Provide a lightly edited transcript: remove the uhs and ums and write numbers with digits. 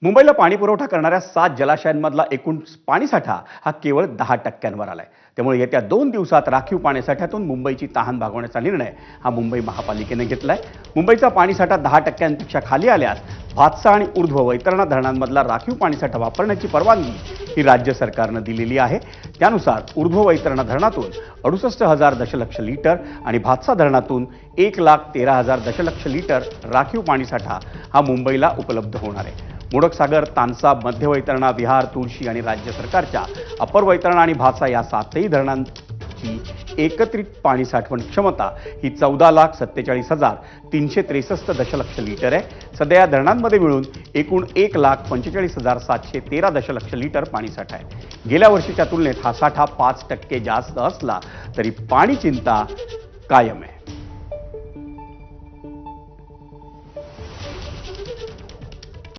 मुंबईला पाणी पुरवठा करणाऱ्या 7 जलाशयांमधला एकूण पाणीसाठा हा केवळ 10% आलाय। त्यामुळे येत्या 2 दिवसात राखीव पाणीसाठ्यातून मुंबईची तहान भागवण्याचा निर्णय हा मुंबई महापालिकेने घेतलाय। मुंबईचा पाणीसाठा 10%पेक्षा खाली आल्यास भातसा आणि ऊर्ध्व वैतरणा धरणांमधला राखीव पाणीसाठा वापरण्याची परवानगी ही राज्य सरकारने दिलेली आहे। त्यानुसार ऊर्ध्व वैतरणा धरणातून 68,000 दशलक्ष लिटर आणि भातसा धरणातून 1,13,000 दशलक्ष लिटर राखीव पाणीसाठा हा मुंबईला उपलब्ध होणार आहे। मुडकसागर, तानसा, मध्य वैतरणा, विहार, तुळशी आणि राज्य सरकारच्या अपर वैतरणा आणि भातसा या 7ही धरणांची एकत्रित पाणी साठवण क्षमता ही 14,47,363 दशलक्ष लिटर आहे। सध्या या धरणांमध्ये मिळून एकूण 1,45,713 दशलक्ष लिटर पाणीसाठा आहे। गेल्या वर्षीच्या तुलनेत हा साठा 5% जास्त असला तरी पाणी चिंता कायम आहे।